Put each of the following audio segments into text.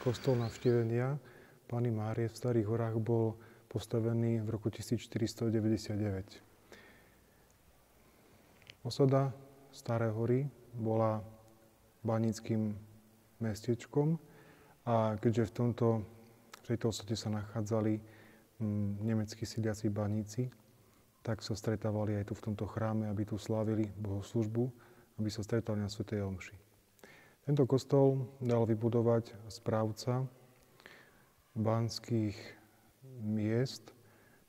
Kostol Navštívenia Panny Márie v Starých horách bol postavený v roku 1499. Osada Staré hory bola baníckym mestečkom a keďže v tejto osade sa nachádzali nemeckí sídliaci baníci, tak sa stretávali aj tu v tomto chráme, aby tu slávili bohoslúžbu, aby sa stretali na svätej omši. Tento kostol dal vybudovať správca banských miest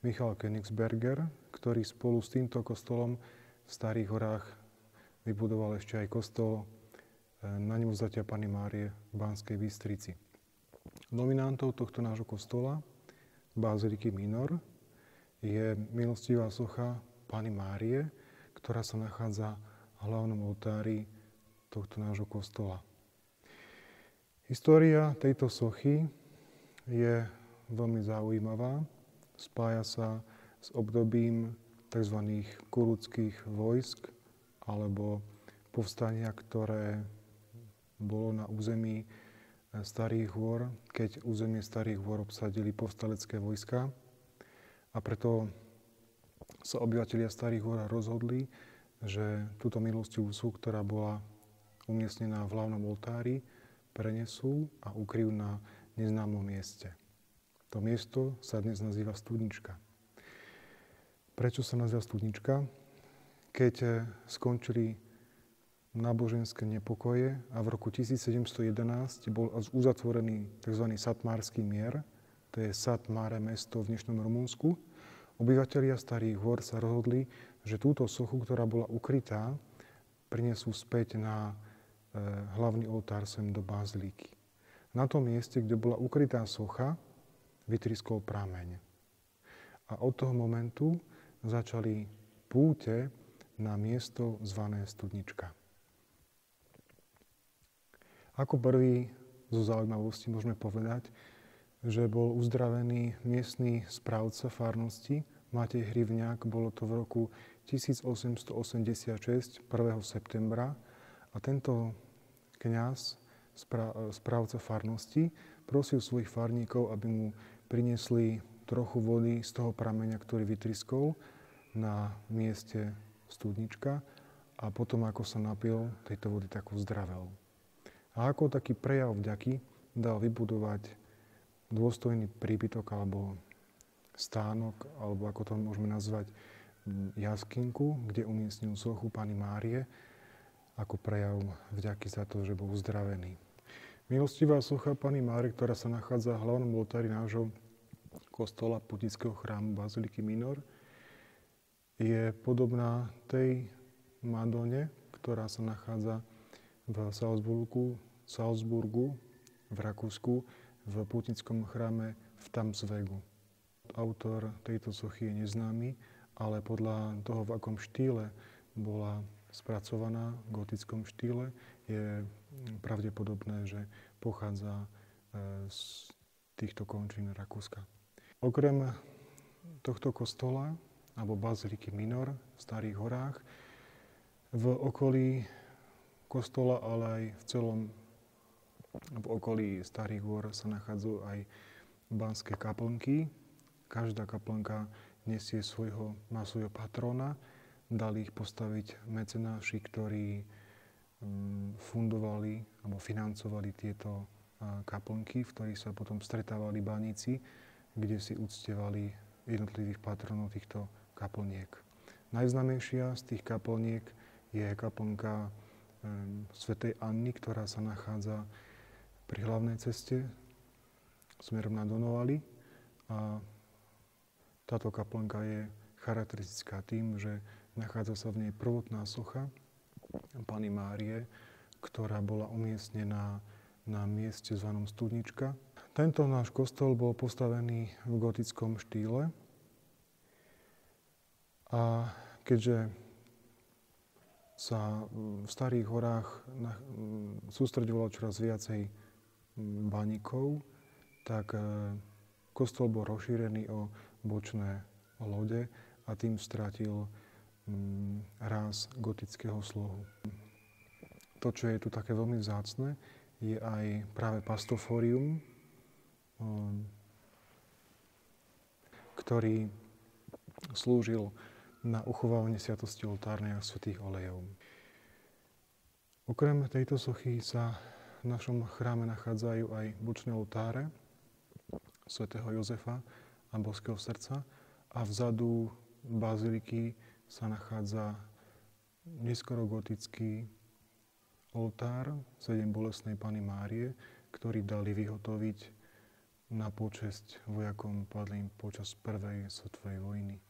Michal Königsberger, ktorý spolu s týmto kostolom v Starých horách vybudoval ešte aj kostol Na Nevzatia Panny Márie v Banskej Bystrici. Nominantou tohto nášho kostola, Baziliky Minor, je milostivá socha Panny Márie, ktorá sa nachádza v hlavnom oltári tohto nášho kostola. História tejto sochy je veľmi zaujímavá. Spája sa s obdobím tzv. Kuruckých vojsk alebo povstania, ktoré bolo na území Starých hôr, keď územie Starých hôr obsadili povstalecké vojska. A preto sa obyvatelia Starých hôr rozhodli, že túto milostivú sochu, ktorá bola umiestnená v hlavnom oltári, prenesú a ukryjú na neznámom mieste. To miesto sa dnes nazýva Studnička. Prečo sa nazýva Studnička? Keď skončili náboženské nepokoje a v roku 1711 bol uzatvorený tzv. Satmársky mier, to je Sat Mare mesto v dnešnom Rumunsku, obyvatelia Starých hôr sa rozhodli, že túto sochu, ktorá bola ukrytá, prinesú späť na hlavný oltár sem do baziliky. Na tom mieste, kde bola ukrytá socha, vytriskol prameň. A od toho momentu začali púte na miesto zvané Studnička. Ako prvý zo zaujímavosti môžeme povedať, že bol uzdravený miestny správca farnosti Matej Hrivňák, bolo to v roku 1886, 1. septembra, a tento kňaz, správca farnosti, prosil svojich farníkov, aby mu priniesli trochu vody z toho prameňa, ktorý vytriskol na mieste Studnička, a potom, ako sa napil tejto vody, tak uzdravel. A ako taký prejav vďaky dal vybudovať dôstojný príbytok alebo stánok, alebo ako to môžeme nazvať, jaskynku, kde umiestnil sochu Panny Márie ako prejav vďaky za to, že bol uzdravený. Milostivá socha Panny Márie, ktorá sa nachádza v hlavnom oltári nášho kostola putnického chrámu Baziliky Minor, je podobná tej Madone, ktorá sa nachádza v Salzburgu v Rakúsku v putnickom chráme v Tamsvegu. Autor tejto sochy je neznámy, ale podľa toho, v akom štýle bola spracovaná v gotickom štýle, je pravdepodobné, že pochádza z týchto končín Rakúska. Okrem tohto kostola, alebo Baziliky Minor v Starých horách, v okolí kostola, ale aj v okolí Starých hôr sa nachádzajú aj banské kaplnky. Každá kaplnka má svojho patrona. Dali ich postaviť mecenáši, ktorí fundovali alebo financovali tieto kaplnky, v ktorých sa potom stretávali baníci, kde si uctievali jednotlivých patronov týchto kaplniek. Najznámejšia z tých kaplniek je kaplnka svätej Anny, ktorá sa nachádza pri hlavnej ceste smerom na Donovali. A táto kaplnka je charakteristická tým, že nachádza sa v nej prvotná socha Panny Márie, ktorá bola umiestnená na mieste zvanom Studnička. Tento náš kostol bol postavený v gotickom štýle a keďže sa v Starých horách sústreďovalo čoraz viacej baníkov, tak kostol bol rozšírený o bočné lode a tým stratil ráz gotického slohu. To, čo je tu také veľmi vzácne, je aj práve pastoforium, ktorý slúžil na uchovávanie sviatosti oltárnej a svätých olejov. Okrem tejto sochy sa v našom chráme nachádzajú aj bočné oltáre svätého Jozefa a Božského srdca a vzadu baziliky sa nachádza neskoro gotický oltár 7 bolestnej Panny Márie, ktorý dali vyhotoviť na počesť vojakom padlým počas prvej svetovej vojny.